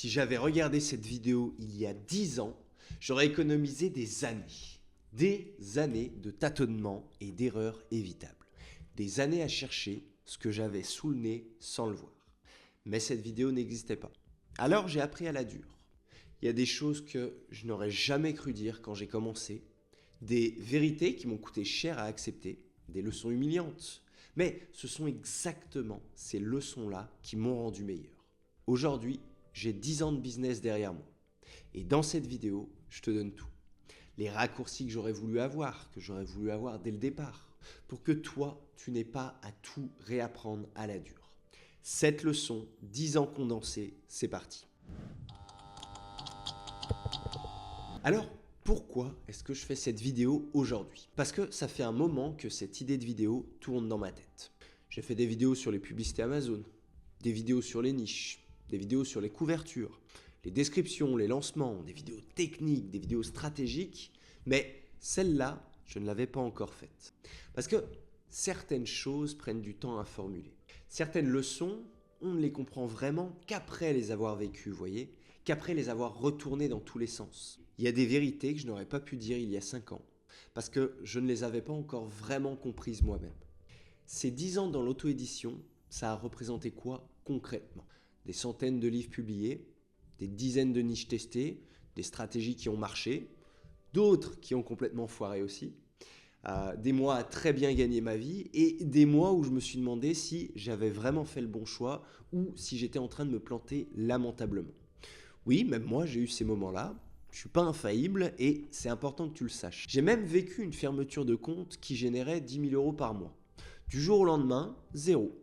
Si j'avais regardé cette vidéo il y a 10 ans, j'aurais économisé des années de tâtonnements et d'erreurs évitables. Des années à chercher ce que j'avais sous le nez sans le voir. Mais cette vidéo n'existait pas. Alors j'ai appris à la dure. Il y a des choses que je n'aurais jamais cru dire quand j'ai commencé, des vérités qui m'ont coûté cher à accepter, des leçons humiliantes. Mais ce sont exactement ces leçons-là qui m'ont rendu meilleur. Aujourd'hui, j'ai 10 ans de business derrière moi. Et dans cette vidéo, je te donne tout. Les raccourcis que j'aurais voulu avoir dès le départ, pour que toi, tu n'aies pas à tout réapprendre à la dure. Cette leçon, 10 ans condensés, c'est parti. Alors, pourquoi est-ce que je fais cette vidéo aujourd'hui? Parce que ça fait un moment que cette idée de vidéo tourne dans ma tête. J'ai fait des vidéos sur les publicités Amazon, des vidéos sur les niches, des vidéos sur les couvertures, les descriptions, les lancements, des vidéos techniques, des vidéos stratégiques, mais celle-là, je ne l'avais pas encore faite. Parce que certaines choses prennent du temps à formuler. Certaines leçons, on ne les comprend vraiment qu'après les avoir vécues, vous voyez, qu'après les avoir retournées dans tous les sens. Il y a des vérités que je n'aurais pas pu dire il y a 5 ans, parce que je ne les avais pas encore vraiment comprises moi-même. Ces 10 ans dans l'auto-édition, ça a représenté quoi concrètement? Des centaines de livres publiés, des dizaines de niches testées, des stratégies qui ont marché, d'autres qui ont complètement foiré aussi, des mois à très bien gagner ma vie et des mois où je me suis demandé si j'avais vraiment fait le bon choix ou si j'étais en train de me planter lamentablement. Oui, même moi j'ai eu ces moments-là, je ne suis pas infaillible et c'est important que tu le saches. J'ai même vécu une fermeture de compte qui générait 10 000 € par mois. Du jour au lendemain, zéro.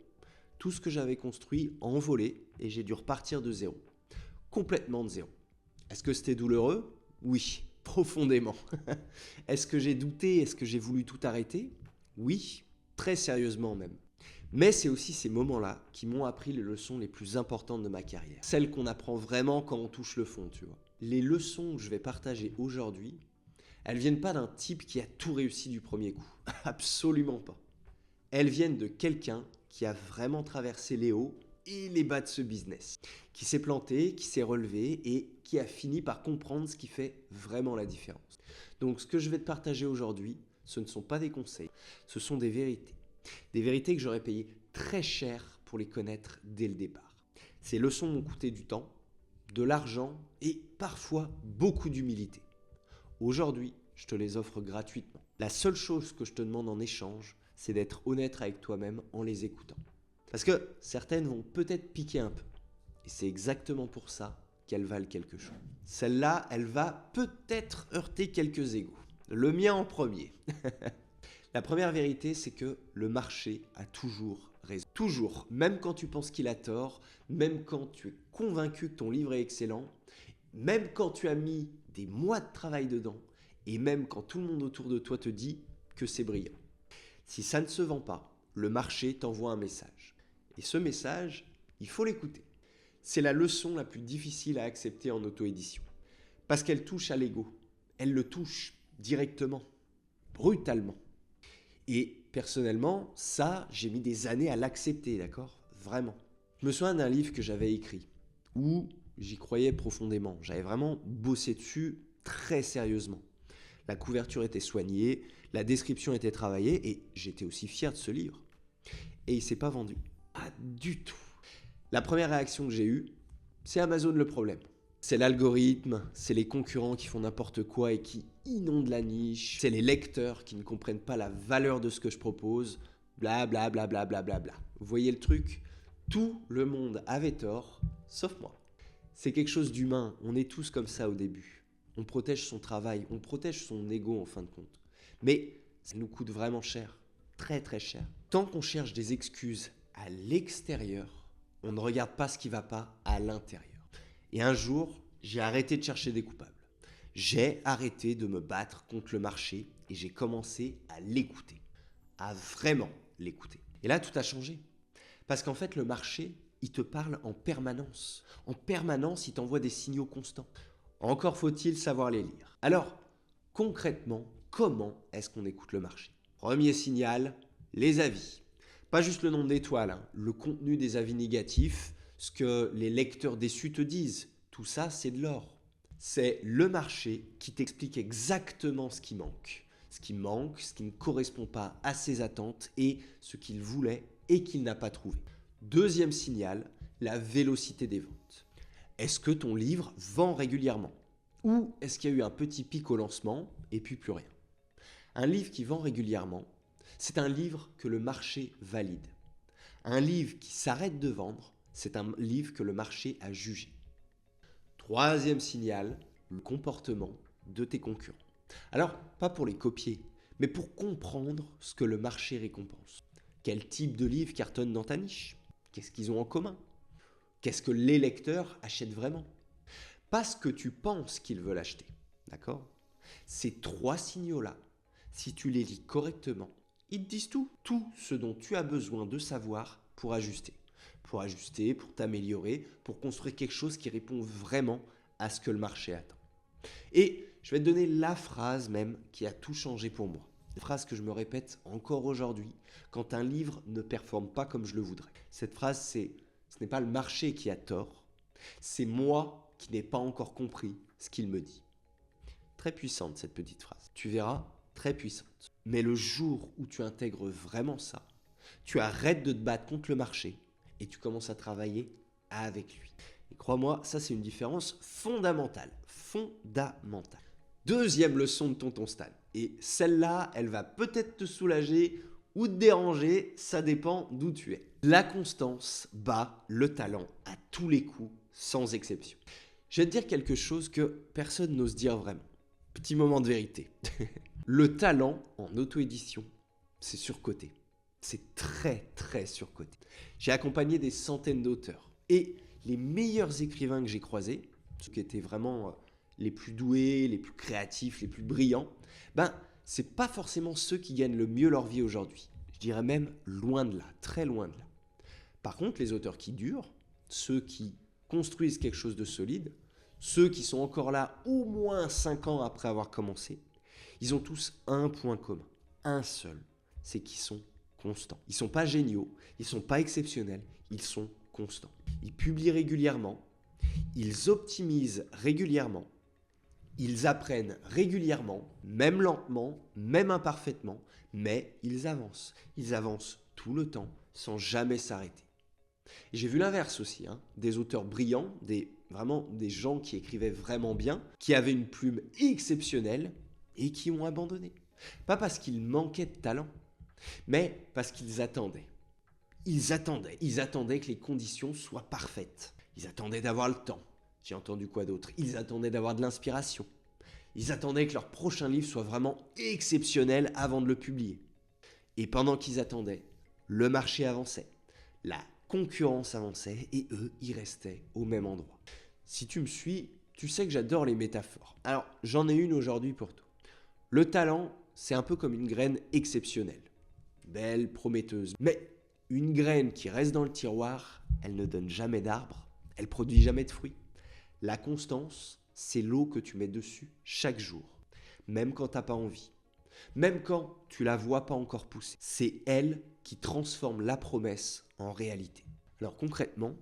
Tout ce que j'avais construit a envolé et j'ai dû repartir de zéro. Complètement de zéro. Est-ce que c'était douloureux? Oui, profondément. Est-ce que j'ai douté? Est-ce que j'ai voulu tout arrêter? Oui, très sérieusement même. Mais c'est aussi ces moments-là qui m'ont appris les leçons les plus importantes de ma carrière. Celles qu'on apprend vraiment quand on touche le fond, tu vois. Les leçons que je vais partager aujourd'hui, elles viennent pas d'un type qui a tout réussi du premier coup. Absolument pas. Elles viennent de quelqu'un qui a vraiment traversé les hauts et les bas de ce business, qui s'est planté, qui s'est relevé et qui a fini par comprendre ce qui fait vraiment la différence. Donc ce que je vais te partager aujourd'hui, ce ne sont pas des conseils, ce sont des vérités. Des vérités que j'aurais payé très cher pour les connaître dès le départ. Ces leçons m'ont coûté du temps, de l'argent et parfois beaucoup d'humilité. Aujourd'hui, je te les offre gratuitement. La seule chose que je te demande en échange, c'est d'être honnête avec toi-même en les écoutant. Parce que certaines vont peut-être piquer un peu. Et c'est exactement pour ça qu'elles valent quelque chose. Celle-là, elle va peut-être heurter quelques égos. Le mien en premier. La première vérité, c'est que le marché a toujours raison. Toujours. Même quand tu penses qu'il a tort, même quand tu es convaincu que ton livre est excellent, même quand tu as mis des mois de travail dedans, et même quand tout le monde autour de toi te dit que c'est brillant. Si ça ne se vend pas, le marché t'envoie un message. Et ce message, il faut l'écouter. C'est la leçon la plus difficile à accepter en auto-édition. Parce qu'elle touche à l'ego. Elle le touche directement, brutalement. Et personnellement, ça, j'ai mis des années à l'accepter, d'accord? Vraiment. Je me souviens d'un livre que j'avais écrit, où j'y croyais profondément. J'avais vraiment bossé dessus très sérieusement. La couverture était soignée, la description était travaillée et j'étais aussi fier de ce livre. Et il ne s'est pas vendu. Ah, du tout. La première réaction que j'ai eue, c'est Amazon le problème. C'est l'algorithme, c'est les concurrents qui font n'importe quoi et qui inondent la niche, c'est les lecteurs qui ne comprennent pas la valeur de ce que je propose, bla bla bla bla bla bla bla. Vous voyez le truc? Tout le monde avait tort, sauf moi. C'est quelque chose d'humain, on est tous comme ça au début. On protège son travail, on protège son ego en fin de compte. Mais ça nous coûte vraiment cher, très très cher. Tant qu'on cherche des excuses à l'extérieur, on ne regarde pas ce qui ne va pas à l'intérieur. Et un jour, j'ai arrêté de chercher des coupables. J'ai arrêté de me battre contre le marché et j'ai commencé à l'écouter, à vraiment l'écouter. Et là, tout a changé. Parce qu'en fait, le marché, il te parle en permanence. En permanence, il t'envoie des signaux constants. Encore faut-il savoir les lire. Alors, concrètement, comment est-ce qu'on écoute le marché? Premier signal, les avis. Pas juste le nombre d'étoiles, le contenu des avis négatifs, ce que les lecteurs déçus te disent. Tout ça, c'est de l'or. C'est le marché qui t'explique exactement ce qui manque. Ce qui manque, ce qui ne correspond pas à ses attentes et ce qu'il voulait et qu'il n'a pas trouvé. Deuxième signal, la vélocité des ventes. Est-ce que ton livre vend régulièrement? Ou est-ce qu'il y a eu un petit pic au lancement et puis plus rien? Un livre qui vend régulièrement, c'est un livre que le marché valide. Un livre qui s'arrête de vendre, c'est un livre que le marché a jugé. Troisième signal, le comportement de tes concurrents. Alors, pas pour les copier, mais pour comprendre ce que le marché récompense. Quel type de livre cartonne dans ta niche? Qu'est-ce qu'ils ont en commun? Qu'est-ce que les lecteurs achètent vraiment? Pas ce que tu penses qu'ils veulent acheter, d'accord? Ces trois signaux-là, si tu les lis correctement, ils te disent tout. Tout ce dont tu as besoin de savoir pour ajuster. Pour ajuster, pour t'améliorer, pour construire quelque chose qui répond vraiment à ce que le marché attend. Et je vais te donner la phrase même qui a tout changé pour moi. Une phrase que je me répète encore aujourd'hui quand un livre ne performe pas comme je le voudrais. Cette phrase, c'est « ce n'est pas le marché qui a tort, c'est moi qui n'ai pas encore compris ce qu'il me dit ». Très puissante cette petite phrase. Tu verras, très puissante. Mais le jour où tu intègres vraiment ça, tu arrêtes de te battre contre le marché et tu commences à travailler avec lui. Et crois-moi, ça c'est une différence fondamentale. Fondamentale. Deuxième leçon de Tonton Stan. Et celle-là, elle va peut-être te soulager ou te déranger, ça dépend d'où tu es. La constance bat le talent à tous les coups, sans exception. Je vais te dire quelque chose que personne n'ose dire vraiment. Petit moment de vérité. Le talent en auto-édition, c'est surcoté. C'est très très surcoté. J'ai accompagné des centaines d'auteurs et les meilleurs écrivains que j'ai croisés, ceux qui étaient vraiment les plus doués, les plus créatifs, les plus brillants, c'est pas forcément ceux qui gagnent le mieux leur vie aujourd'hui. Je dirais même loin de là, très loin de là. Par contre, les auteurs qui durent, ceux qui construisent quelque chose de solide, ceux qui sont encore là au moins 5 ans après avoir commencé, ils ont tous un point commun, un seul, c'est qu'ils sont constants. Ils ne sont pas géniaux, ils ne sont pas exceptionnels, ils sont constants. Ils publient régulièrement, ils optimisent régulièrement, ils apprennent régulièrement, même lentement, même imparfaitement, mais ils avancent. Ils avancent tout le temps, sans jamais s'arrêter. Et j'ai vu l'inverse aussi, des auteurs brillants, vraiment des gens qui écrivaient vraiment bien, qui avaient une plume exceptionnelle et qui ont abandonné. Pas parce qu'ils manquaient de talent, mais parce qu'ils attendaient. Ils attendaient que les conditions soient parfaites. Ils attendaient d'avoir le temps. J'ai entendu quoi d'autre? Ils attendaient d'avoir de l'inspiration. Ils attendaient que leur prochain livre soit vraiment exceptionnel avant de le publier. Et pendant qu'ils attendaient, le marché avançait, la concurrence avançait et eux, ils restaient au même endroit. Si tu me suis, tu sais que j'adore les métaphores. Alors, j'en ai une aujourd'hui pour toi. Le talent, c'est un peu comme une graine exceptionnelle. Belle, prometteuse. Mais une graine qui reste dans le tiroir, elle ne donne jamais d'arbre, elle produit jamais de fruits. La constance, c'est l'eau que tu mets dessus chaque jour, même quand tu n'as pas envie, même quand tu la vois pas encore pousser. C'est elle qui transforme la promesse en réalité. Alors concrètement,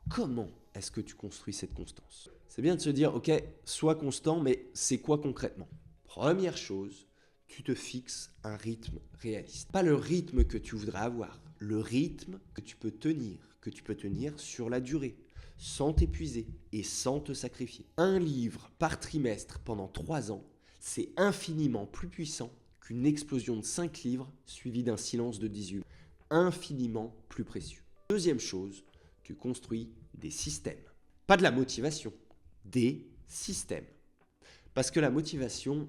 comment est-ce que tu construis cette constance? C'est bien de se dire, ok, sois constant, mais c'est quoi concrètement? Première chose, tu te fixes un rythme réaliste. Pas le rythme que tu voudrais avoir, le rythme que tu peux tenir sur la durée, sans t'épuiser et sans te sacrifier. Un livre par trimestre pendant 3 ans, c'est infiniment plus puissant qu'une explosion de 5 livres suivie d'un silence de 18 mois. Infiniment plus précieux. Deuxième chose, tu construis des systèmes. Pas de la motivation, des systèmes. Parce que la motivation,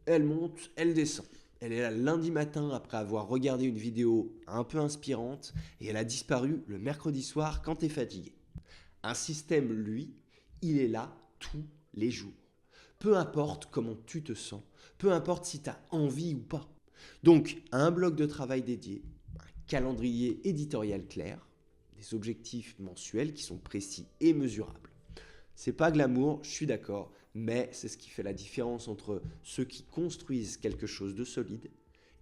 elle monte, elle descend. Elle est là lundi matin après avoir regardé une vidéo un peu inspirante et elle a disparu le mercredi soir quand tu es fatigué. Un système, lui, il est là tous les jours. Peu importe comment tu te sens, peu importe si tu as envie ou pas. Donc, un bloc de travail dédié, un calendrier éditorial clair, des objectifs mensuels qui sont précis et mesurables. C'est pas glamour, je suis d'accord, mais c'est ce qui fait la différence entre ceux qui construisent quelque chose de solide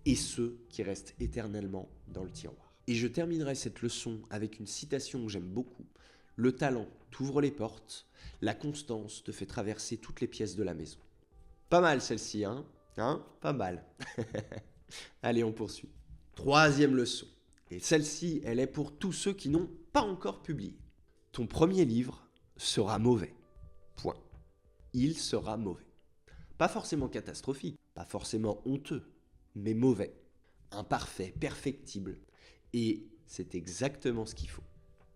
et ceux qui restent éternellement dans le tiroir. Et je terminerai cette leçon avec une citation que j'aime beaucoup. Le talent t'ouvre les portes, la constance te fait traverser toutes les pièces de la maison. Pas mal celle-ci, hein? Hein? Pas mal. Allez, on poursuit. Troisième leçon. Et celle-ci, elle est pour tous ceux qui n'ont pas encore publié. Ton premier livre sera mauvais. Point. Il sera mauvais. Pas forcément catastrophique, pas forcément honteux, mais mauvais. Imparfait, perfectible. Et c'est exactement ce qu'il faut.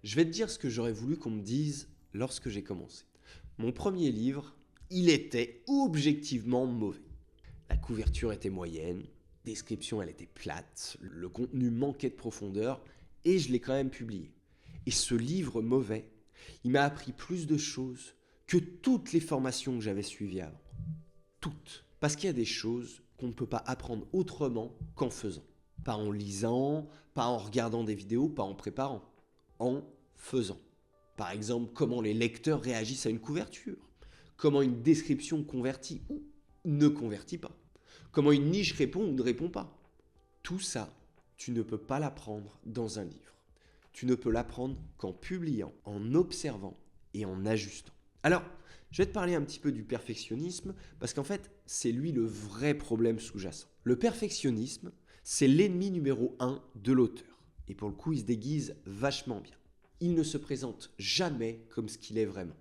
Je vais te dire ce que j'aurais voulu qu'on me dise lorsque j'ai commencé. Mon premier livre, il était objectivement mauvais. La couverture était moyenne, la description elle était plate, le contenu manquait de profondeur et je l'ai quand même publié. Et ce livre mauvais, il m'a appris plus de choses que toutes les formations que j'avais suivies avant. Toutes. Parce qu'il y a des choses qu'on ne peut pas apprendre autrement qu'en faisant. Pas en lisant, pas en regardant des vidéos, pas en préparant. En faisant. Par exemple, comment les lecteurs réagissent à une couverture. Comment une description convertit ou ne convertit pas. Comment une niche répond ou ne répond pas. Tout ça, tu ne peux pas l'apprendre dans un livre. Tu ne peux l'apprendre qu'en publiant, en observant et en ajustant. Alors, je vais te parler un petit peu du perfectionnisme parce qu'en fait, c'est lui le vrai problème sous-jacent. Le perfectionnisme, c'est l'ennemi numéro 1 de l'auteur. Et pour le coup, il se déguise vachement bien. Il ne se présente jamais comme ce qu'il est vraiment.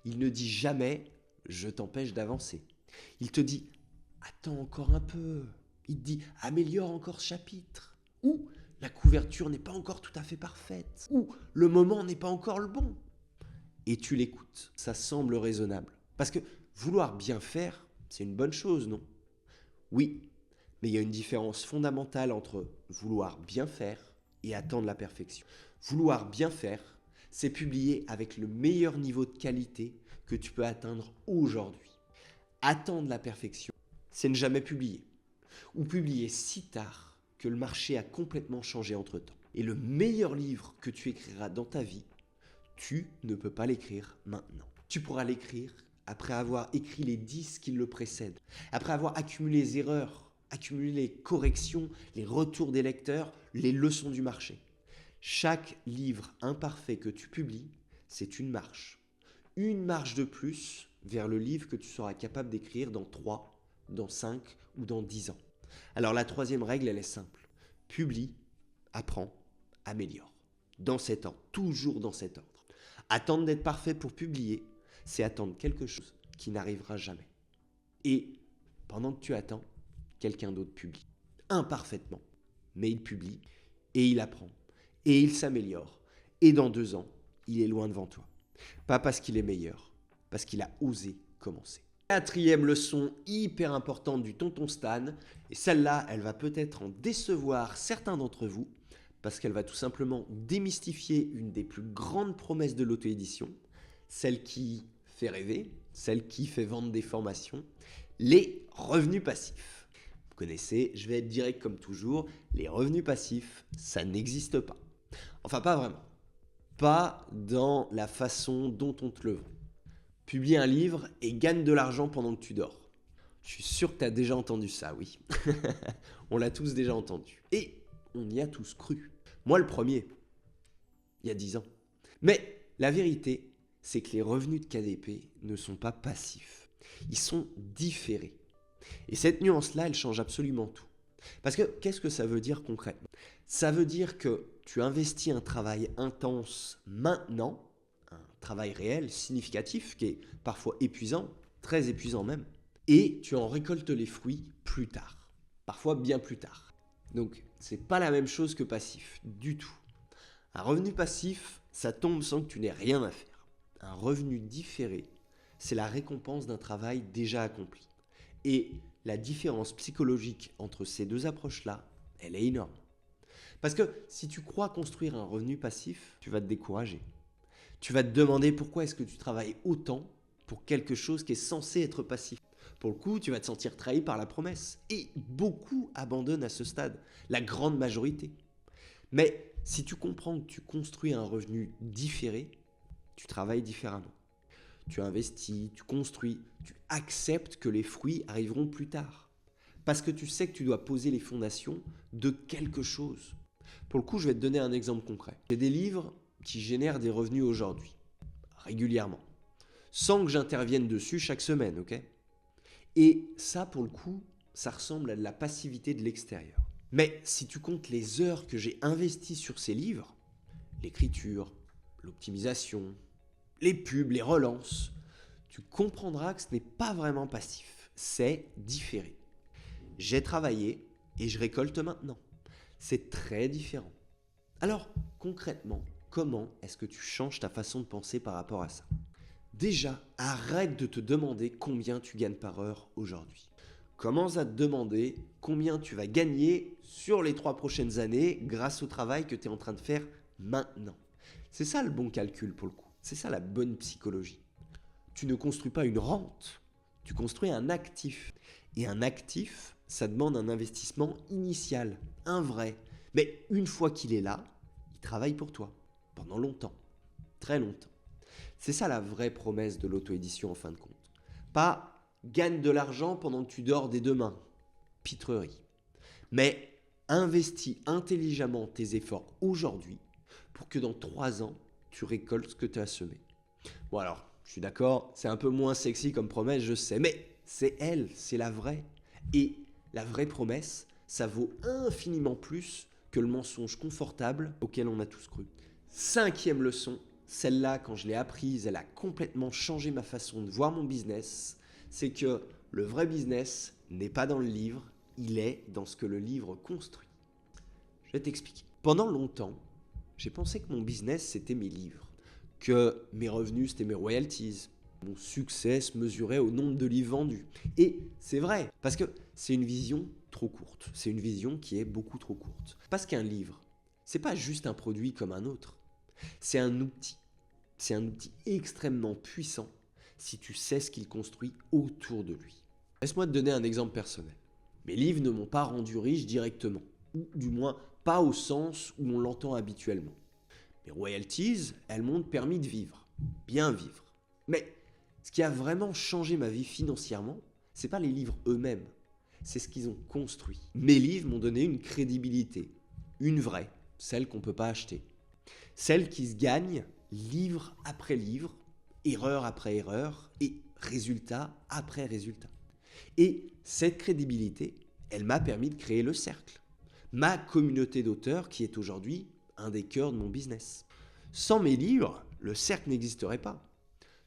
Il ne dit jamais « je t'empêche d'avancer ». Il te dit « attends encore un peu ». Il te dit « améliore encore ce chapitre ». Ou « la couverture n'est pas encore tout à fait parfaite ». Ou « le moment n'est pas encore le bon ». Et tu l'écoutes. Ça semble raisonnable. Parce que vouloir bien faire, c'est une bonne chose, non? Oui, mais il y a une différence fondamentale entre vouloir bien faire et attendre la perfection. Vouloir bien faire, c'est publier avec le meilleur niveau de qualité que tu peux atteindre aujourd'hui. Attendre la perfection, c'est ne jamais publier. Ou publier si tard que le marché a complètement changé entre-temps. Et le meilleur livre que tu écriras dans ta vie, tu ne peux pas l'écrire maintenant. Tu pourras l'écrire après avoir écrit les 10 qui le précèdent, après avoir accumulé les erreurs, accumulé les corrections, les retours des lecteurs, les leçons du marché. Chaque livre imparfait que tu publies, c'est une marche. Une marche de plus vers le livre que tu seras capable d'écrire dans 3, dans 5 ou dans 10 ans. Alors la troisième règle, elle est simple. Publie, apprends, améliore. Dans cet ordre, toujours dans cet ordre. Attendre d'être parfait pour publier, c'est attendre quelque chose qui n'arrivera jamais. Et pendant que tu attends, quelqu'un d'autre publie. Imparfaitement, mais il publie et il apprend. Et il s'améliore. Et dans 2 ans, il est loin devant toi. Pas parce qu'il est meilleur, parce qu'il a osé commencer. Quatrième leçon hyper importante du Tonton Stan. Et celle-là, elle va peut-être en décevoir certains d'entre vous, parce qu'elle va tout simplement démystifier une des plus grandes promesses de l'auto-édition, celle qui fait rêver, celle qui fait vendre des formations, les revenus passifs. Vous connaissez, je vais être direct comme toujours, les revenus passifs, ça n'existe pas. Enfin, pas vraiment. Pas dans la façon dont on te le vend. Publie un livre et gagne de l'argent pendant que tu dors. Je suis sûr que tu as déjà entendu ça, oui. On l'a tous déjà entendu. Et on y a tous cru. Moi le premier, il y a 10 ans. Mais la vérité, c'est que les revenus de KDP ne sont pas passifs. Ils sont différés. Et cette nuance-là, elle change absolument tout. Parce que qu'est-ce que ça veut dire concrètement? Ça veut dire que tu investis un travail intense maintenant, un travail réel, significatif, qui est parfois épuisant, très épuisant même, et tu en récoltes les fruits plus tard, parfois bien plus tard. Donc, c'est pas la même chose que passif, du tout. Un revenu passif, ça tombe sans que tu n'aies rien à faire. Un revenu différé, c'est la récompense d'un travail déjà accompli. Et la différence psychologique entre ces deux approches-là, elle est énorme. Parce que si tu crois construire un revenu passif, tu vas te décourager. Tu vas te demander pourquoi est-ce que tu travailles autant pour quelque chose qui est censé être passif. Pour le coup, tu vas te sentir trahi par la promesse. Et beaucoup abandonnent à ce stade, la grande majorité. Mais si tu comprends que tu construis un revenu différé, tu travailles différemment. Tu investis, tu construis, tu acceptes que les fruits arriveront plus tard. Parce que tu sais que tu dois poser les fondations de quelque chose. Pour le coup, je vais te donner un exemple concret. J'ai des livres qui génèrent des revenus aujourd'hui. régulièrement, sans que j'intervienne dessus chaque semaine, ok? Et ça, pour le coup, ça ressemble à de la passivité de l'extérieur. Mais si tu comptes les heures que j'ai investies sur ces livres, l'écriture, l'optimisation, les pubs, les relances, tu comprendras que ce n'est pas vraiment passif, c'est différé. J'ai travaillé et je récolte maintenant. C'est très différent. Alors, concrètement, comment est-ce que tu changes ta façon de penser par rapport à ça? Déjà, arrête de te demander combien tu gagnes par heure aujourd'hui. Commence à te demander combien tu vas gagner sur les 3 prochaines années grâce au travail que tu es en train de faire maintenant. C'est ça le bon calcul pour le coup. C'est ça la bonne psychologie. Tu ne construis pas une rente, tu construis un actif. Et un actif, ça demande un investissement initial, un vrai. Mais une fois qu'il est là, il travaille pour toi, pendant longtemps, très longtemps. C'est ça la vraie promesse de l'auto-édition en fin de compte. Pas gagne de l'argent pendant que tu dors des deux mains, pitrerie. Mais investis intelligemment tes efforts aujourd'hui pour que dans 3 ans, tu récoltes ce que tu as semé. Bon alors, je suis d'accord, c'est un peu moins sexy comme promesse, je sais, mais c'est elle, c'est la vraie. Et la vraie promesse, ça vaut infiniment plus que le mensonge confortable auquel on a tous cru. 5e leçon, celle-là, quand je l'ai apprise, elle a complètement changé ma façon de voir mon business. C'est que le vrai business n'est pas dans le livre, il est dans ce que le livre construit. Je vais t'expliquer. Pendant longtemps, j'ai pensé que mon business, c'était mes livres, que mes revenus, c'était mes royalties. Mon succès se mesurait au nombre de livres vendus. Et c'est vrai, parce que c'est une vision trop courte. C'est une vision qui est beaucoup trop courte. Parce qu'un livre, c'est pas juste un produit comme un autre. C'est un outil. C'est un outil extrêmement puissant si tu sais ce qu'il construit autour de lui. Laisse-moi te donner un exemple personnel. Mes livres ne m'ont pas rendu riche directement, ou du moins pas au sens où on l'entend habituellement. Mes royalties, elles m'ont permis de vivre, bien vivre. Mais ce qui a vraiment changé ma vie financièrement, c'est pas les livres eux-mêmes, c'est ce qu'ils ont construit. Mes livres m'ont donné une crédibilité, une vraie, celle qu'on ne peut pas acheter. Celle qui se gagne livre après livre, erreur après erreur et résultat après résultat. Et cette crédibilité, elle m'a permis de créer le cercle, ma communauté d'auteurs qui est aujourd'hui un des cœurs de mon business. Sans mes livres, le cercle n'existerait pas.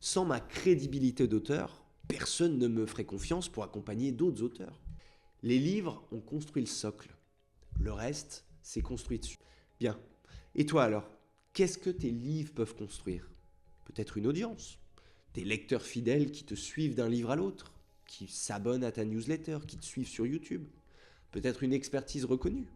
Sans ma crédibilité d'auteur, personne ne me ferait confiance pour accompagner d'autres auteurs. Les livres ont construit le socle. Le reste, c'est construit dessus. Bien. Et toi alors, qu'est-ce que tes livres peuvent construire? Peut-être une audience, des lecteurs fidèles qui te suivent d'un livre à l'autre, qui s'abonnent à ta newsletter, qui te suivent sur YouTube. Peut-être une expertise reconnue,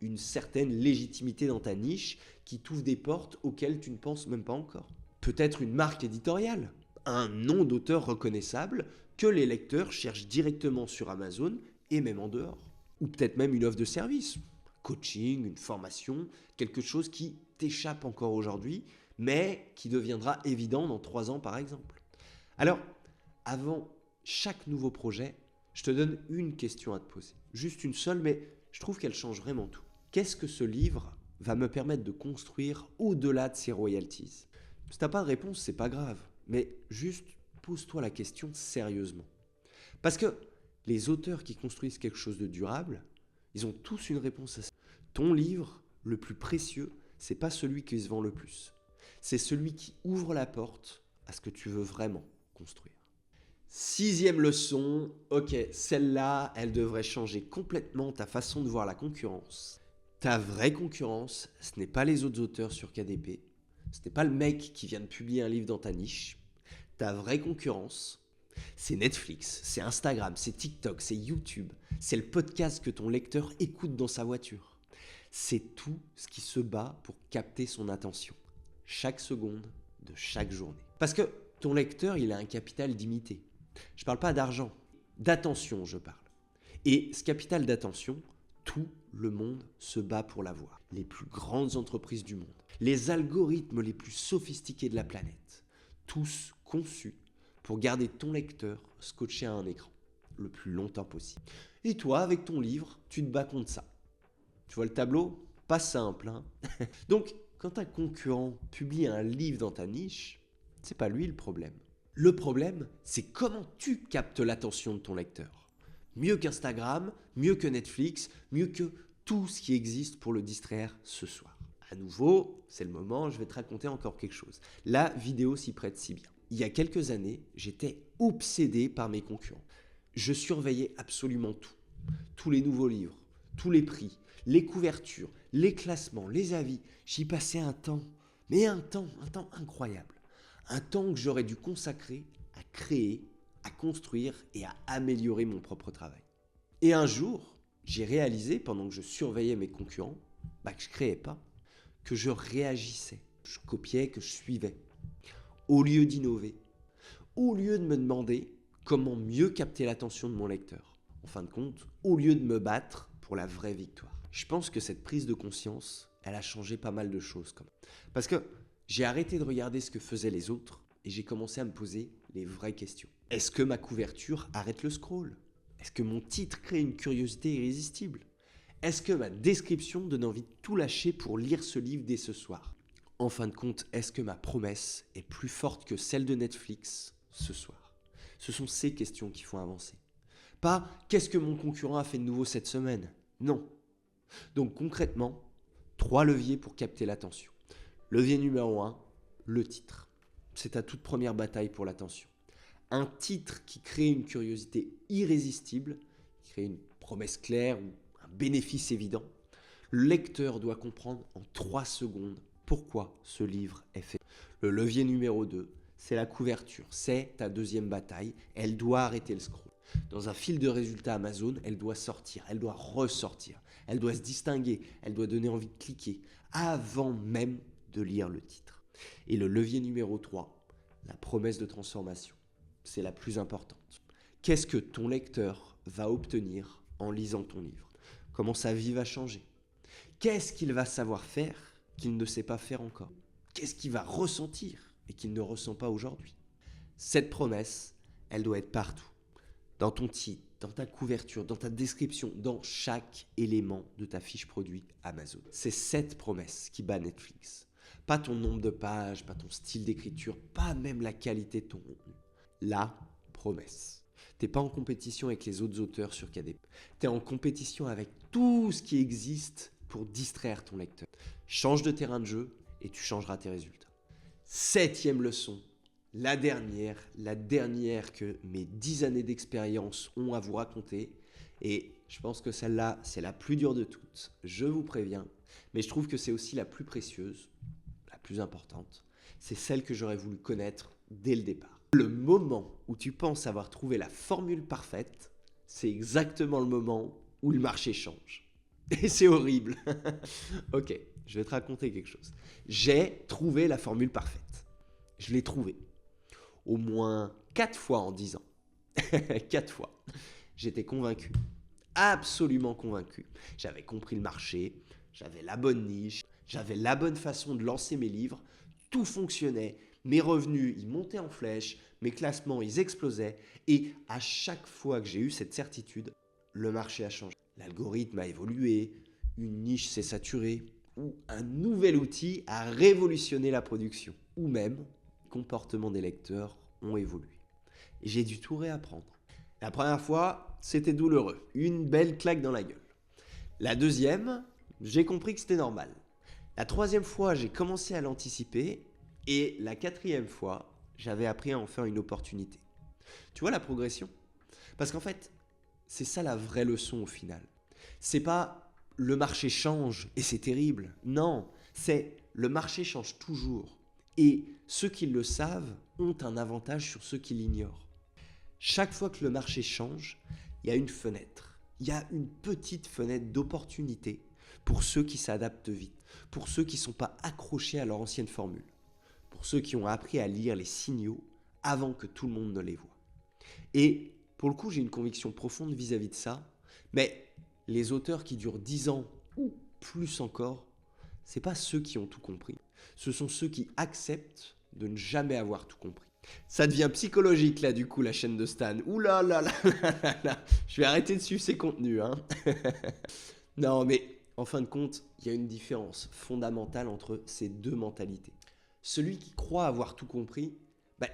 une certaine légitimité dans ta niche qui t'ouvre des portes auxquelles tu ne penses même pas encore. Peut-être une marque éditoriale, un nom d'auteur reconnaissable que les lecteurs cherchent directement sur Amazon et même en dehors. Ou peut-être même une offre de service, coaching, une formation, quelque chose qui t'échappe encore aujourd'hui, mais qui deviendra évident dans 3 ans par exemple. Alors, avant chaque nouveau projet, je te donne une question à te poser. Juste une seule, mais je trouve qu'elle change vraiment tout. Qu'est-ce que ce livre va me permettre de construire au-delà de ses royalties? Si t'as pas de réponse, c'est pas grave, mais juste pose-toi la question sérieusement. Parce que les auteurs qui construisent quelque chose de durable, ils ont tous une réponse à ça. Ton livre, le plus précieux, c'est pas celui qui se vend le plus. C'est celui qui ouvre la porte à ce que tu veux vraiment construire. 6e leçon, ok, celle-là, elle devrait changer complètement ta façon de voir la concurrence. Ta vraie concurrence, ce n'est pas les autres auteurs sur KDP, ce n'est pas le mec qui vient de publier un livre dans ta niche. Ta vraie concurrence, c'est Netflix, c'est Instagram, c'est TikTok, c'est YouTube, c'est le podcast que ton lecteur écoute dans sa voiture. C'est tout ce qui se bat pour capter son attention, chaque seconde de chaque journée. Parce que ton lecteur, il a un capital limité. Je ne parle pas d'argent, d'attention je parle. Et ce capital d'attention, tout le monde se bat pour l'avoir. Les plus grandes entreprises du monde, les algorithmes les plus sophistiqués de la planète, tous conçus pour garder ton lecteur scotché à un écran le plus longtemps possible. Et toi, avec ton livre, tu te bats contre ça. Tu vois le tableau? Pas simple, hein? Donc, quand un concurrent publie un livre dans ta niche, C'est pas lui le problème. Le problème, c'est comment tu captes l'attention de ton lecteur. Mieux qu'Instagram, mieux que Netflix, mieux que tout ce qui existe pour le distraire ce soir. À nouveau, c'est le moment, je vais te raconter encore quelque chose. La vidéo s'y prête si bien. Il y a quelques années, j'étais obsédé par mes concurrents. Je surveillais absolument tout. Tous les nouveaux livres, tous les prix, les couvertures, les classements, les avis. J'y passais un temps, mais un temps incroyable. Un temps que j'aurais dû consacrer à créer, à construire et à améliorer mon propre travail. Et un jour, j'ai réalisé, pendant que je surveillais mes concurrents, que je ne créais pas, que je réagissais, je copiais, que je suivais. Au lieu d'innover, au lieu de me demander comment mieux capter l'attention de mon lecteur. En fin de compte, au lieu de me battre pour la vraie victoire. Je pense que cette prise de conscience, elle a changé pas mal de choses quand même. Parce que j'ai arrêté de regarder ce que faisaient les autres et j'ai commencé à me poser les vraies questions. Est-ce que ma couverture arrête le scroll? Est-ce que mon titre crée une curiosité irrésistible? Est-ce que ma description donne envie de tout lâcher pour lire ce livre dès ce soir? En fin de compte, est-ce que ma promesse est plus forte que celle de Netflix ce soir? Ce sont ces questions qui font avancer. Pas « qu'est-ce que mon concurrent a fait de nouveau cette semaine ?» Non. Donc concrètement, 3 leviers pour capter l'attention. Levier numéro 1, le titre. C'est ta toute première bataille pour l'attention. Un titre qui crée une curiosité irrésistible, qui crée une promesse claire ou un bénéfice évident. Le lecteur doit comprendre en 3 secondes pourquoi ce livre est fait. Le levier numéro 2, c'est la couverture. C'est ta deuxième bataille. Elle doit arrêter le scroll. Dans un fil de résultats Amazon, elle doit sortir, elle doit ressortir, elle doit se distinguer, elle doit donner envie de cliquer avant même de lire le titre. Et le levier numéro 3, la promesse de transformation. C'est la plus importante. Qu'est-ce que ton lecteur va obtenir en lisant ton livre? Comment sa vie va changer? Qu'est-ce qu'il va savoir faire qu'il ne sait pas faire encore? Qu'est-ce qu'il va ressentir et qu'il ne ressent pas aujourd'hui? Cette promesse, elle doit être partout. Dans ton titre, dans ta couverture, dans ta description, dans chaque élément de ta fiche produit Amazon. C'est cette promesse qui bat Netflix. Pas ton nombre de pages, pas ton style d'écriture, pas même la qualité de ton contenu. La promesse. T'es pas en compétition avec les autres auteurs sur KDP. T'es en compétition avec tout ce qui existe pour distraire ton lecteur. Change de terrain de jeu et tu changeras tes résultats. 7e leçon. La dernière que mes 10 années d'expérience ont à vous raconter. Et je pense que celle-là, c'est la plus dure de toutes. Je vous préviens. Mais je trouve que c'est aussi la plus précieuse, la plus importante. C'est celle que j'aurais voulu connaître dès le départ. Le moment où tu penses avoir trouvé la formule parfaite, c'est exactement le moment où le marché change. Et c'est horrible. Ok, je vais te raconter quelque chose. J'ai trouvé la formule parfaite. Je l'ai trouvée. Au moins 4 fois en 10 ans. 4 fois. J'étais convaincu. Absolument convaincu. J'avais compris le marché, j'avais la bonne niche, j'avais la bonne façon de lancer mes livres. Tout fonctionnait. Mes revenus, ils montaient en flèche. Mes classements, ils explosaient. Et à chaque fois que j'ai eu cette certitude, le marché a changé. L'algorithme a évolué, une niche s'est saturée, ou un nouvel outil a révolutionné la production. Ou même, les comportements des lecteurs ont évolué. Et j'ai dû tout réapprendre. La première fois, c'était douloureux. Une belle claque dans la gueule. La deuxième, j'ai compris que c'était normal. La troisième fois, j'ai commencé à l'anticiper. Et la 4e fois, j'avais appris à en faire une opportunité. Tu vois la progression? Parce qu'en fait, c'est ça la vraie leçon au final. C'est pas le marché change et c'est terrible. Non, c'est le marché change toujours. Et ceux qui le savent ont un avantage sur ceux qui l'ignorent. Chaque fois que le marché change, il y a une fenêtre. Il y a une petite fenêtre d'opportunité pour ceux qui s'adaptent vite, pour ceux qui ne sont pas accrochés à leur ancienne formule, pour ceux qui ont appris à lire les signaux avant que tout le monde ne les voie. Et pour le coup, j'ai une conviction profonde vis-à-vis de ça, mais les auteurs qui durent 10 ans ou plus encore, ce n'est pas ceux qui ont tout compris. Ce sont ceux qui acceptent de ne jamais avoir tout compris. Ça devient psychologique là du coup la chaîne de Stan. Ouh là là là là là là. Je vais arrêter de suivre ses contenus. Non mais en fin de compte, il y a une différence fondamentale entre ces deux mentalités. Celui qui croit avoir tout compris,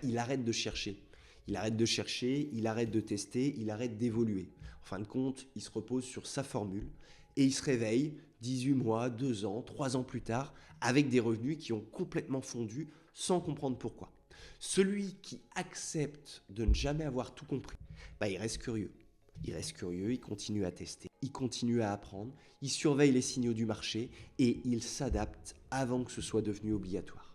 il arrête de chercher. Il arrête de chercher, il arrête de tester, il arrête d'évoluer. En fin de compte, il se repose sur sa formule et il se réveille 18 mois, 2 ans, 3 ans plus tard avec des revenus qui ont complètement fondu sans comprendre pourquoi. Celui qui accepte de ne jamais avoir tout compris, il reste curieux. Il reste curieux, il continue à tester, il continue à apprendre, il surveille les signaux du marché et il s'adapte avant que ce soit devenu obligatoire.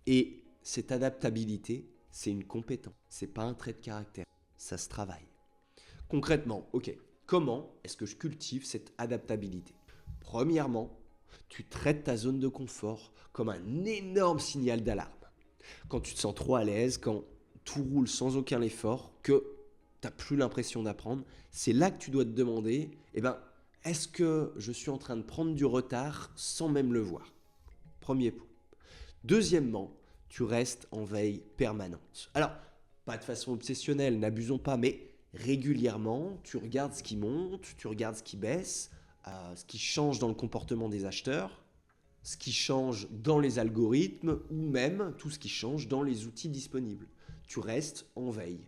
Et cette adaptabilité, c'est une compétence, c'est pas un trait de caractère, ça se travaille. Concrètement, ok, comment est-ce que je cultive cette adaptabilité? Premièrement, tu traites ta zone de confort comme un énorme signal d'alarme. Quand tu te sens trop à l'aise, quand tout roule sans aucun effort, que tu n'as plus l'impression d'apprendre, c'est là que tu dois te demander, est-ce que je suis en train de prendre du retard sans même le voir? Premier point. Deuxièmement, tu restes en veille permanente. Alors, pas de façon obsessionnelle, n'abusons pas, mais régulièrement, tu regardes ce qui monte, tu regardes ce qui baisse, ce qui change dans le comportement des acheteurs, ce qui change dans les algorithmes ou même tout ce qui change dans les outils disponibles. Tu restes en veille.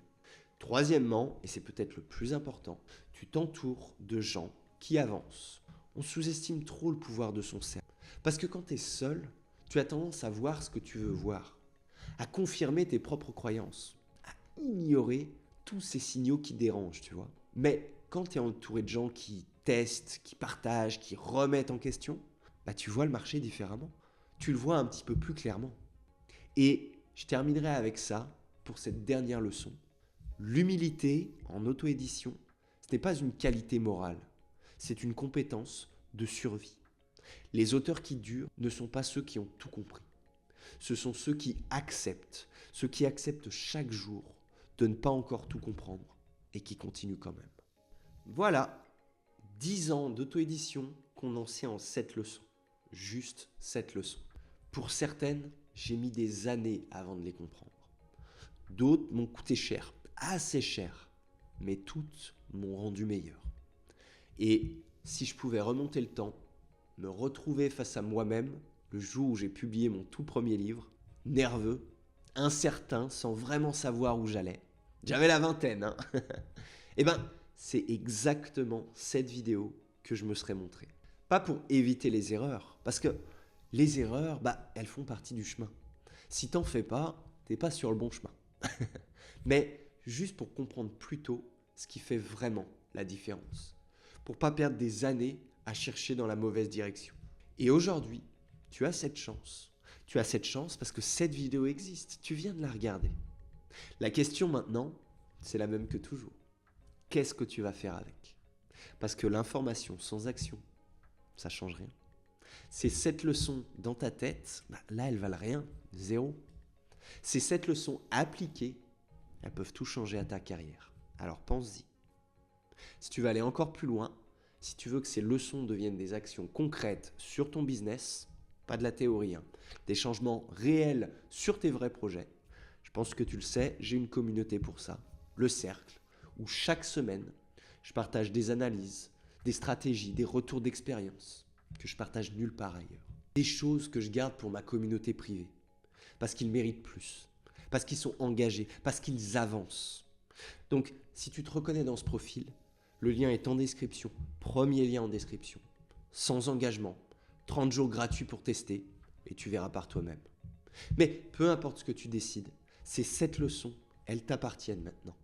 Troisièmement, et c'est peut-être le plus important, tu t'entoures de gens qui avancent. On sous-estime trop le pouvoir de son cercle. Parce que quand tu es seul, tu as tendance à voir ce que tu veux voir, à confirmer tes propres croyances, à ignorer tous ces signaux qui dérangent, tu vois. Mais quand tu es entouré de gens qui testent, qui partagent, qui remettent en question, tu vois le marché différemment. Tu le vois un petit peu plus clairement. Et je terminerai avec ça pour cette dernière leçon. L'humilité en auto-édition, ce n'est pas une qualité morale, c'est une compétence de survie. Les auteurs qui durent ne sont pas ceux qui ont tout compris. Ce sont ceux qui acceptent chaque jour de ne pas encore tout comprendre et qui continuent quand même. Voilà, 10 ans d'auto-édition condensés en 7 leçons. Juste 7 leçons. Pour certaines, j'ai mis des années avant de les comprendre. D'autres m'ont coûté cher, assez cher, mais toutes m'ont rendu meilleur. Et si je pouvais remonter le temps, me retrouver face à moi-même le jour où j'ai publié mon tout premier livre, nerveux, incertain, sans vraiment savoir où j'allais, j'avais la vingtaine, hein. C'est exactement cette vidéo que je me serais montré. Pas pour éviter les erreurs, parce que les erreurs, elles font partie du chemin. Si t'en fais pas, t'es pas sur le bon chemin. Mais juste pour comprendre plus tôt ce qui fait vraiment la différence. Pour pas perdre des années à chercher dans la mauvaise direction. Et aujourd'hui, tu as cette chance. Tu as cette chance parce que cette vidéo existe. Tu viens de la regarder. La question maintenant, c'est la même que toujours. Qu'est-ce que tu vas faire avec? Parce que l'information sans action, ça change rien. Ces 7 leçons dans ta tête, là, elles valent rien, zéro. Ces 7 leçons appliquées, elles peuvent tout changer à ta carrière. Alors pense-y. Si tu veux aller encore plus loin, si tu veux que ces leçons deviennent des actions concrètes sur ton business, pas de la théorie, des changements réels sur tes vrais projets, je pense que tu le sais, j'ai une communauté pour ça, le Cercle, où chaque semaine, je partage des analyses, des stratégies, des retours d'expérience que je partage nulle part ailleurs. Des choses que je garde pour ma communauté privée, parce qu'ils méritent plus, parce qu'ils sont engagés, parce qu'ils avancent. Donc, si tu te reconnais dans ce profil, le lien est en description, premier lien en description, sans engagement, 30 jours gratuits pour tester, et tu verras par toi-même. Mais peu importe ce que tu décides, ces 7 leçons, elles t'appartiennent maintenant.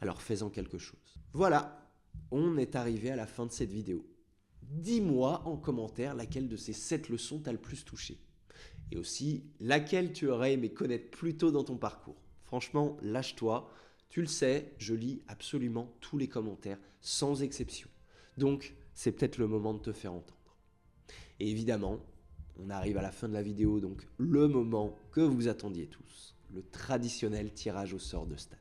Alors fais-en quelque chose. Voilà, on est arrivé à la fin de cette vidéo. Dis-moi en commentaire laquelle de ces 7 leçons t'a le plus touché. Et aussi, laquelle tu aurais aimé connaître plus tôt dans ton parcours. Franchement, lâche-toi. Tu le sais, je lis absolument tous les commentaires, sans exception. Donc, c'est peut-être le moment de te faire entendre. Et évidemment, on arrive à la fin de la vidéo, donc le moment que vous attendiez tous. Le traditionnel tirage au sort de Stan.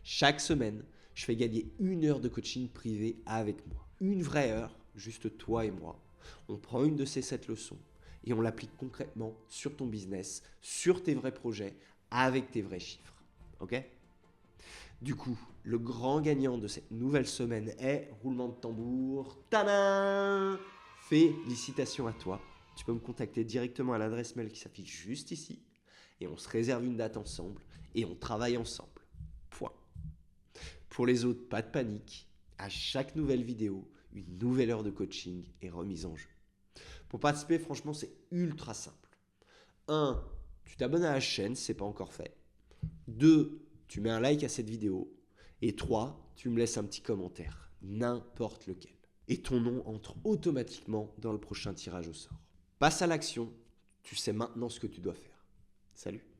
Chaque semaine, je fais gagner 1 heure de coaching privé avec moi. Une vraie heure, juste toi et moi. On prend une de ces 7 leçons et on l'applique concrètement sur ton business, sur tes vrais projets, avec tes vrais chiffres. Ok ? Du coup, le grand gagnant de cette nouvelle semaine est, roulement de tambour, tadam! Félicitations à toi. Tu peux me contacter directement à l'adresse mail qui s'affiche juste ici et on se réserve une date ensemble et on travaille ensemble. Point. Pour les autres, pas de panique. À chaque nouvelle vidéo, une nouvelle heure de coaching est remise en jeu. Pour participer, franchement, c'est ultra simple. 1. Tu t'abonnes à la chaîne si ce n'est pas encore fait. 2. Tu mets un like à cette vidéo. Et 3. Tu me laisses un petit commentaire, n'importe lequel. Et ton nom entre automatiquement dans le prochain tirage au sort. Passe à l'action, tu sais maintenant ce que tu dois faire. Salut!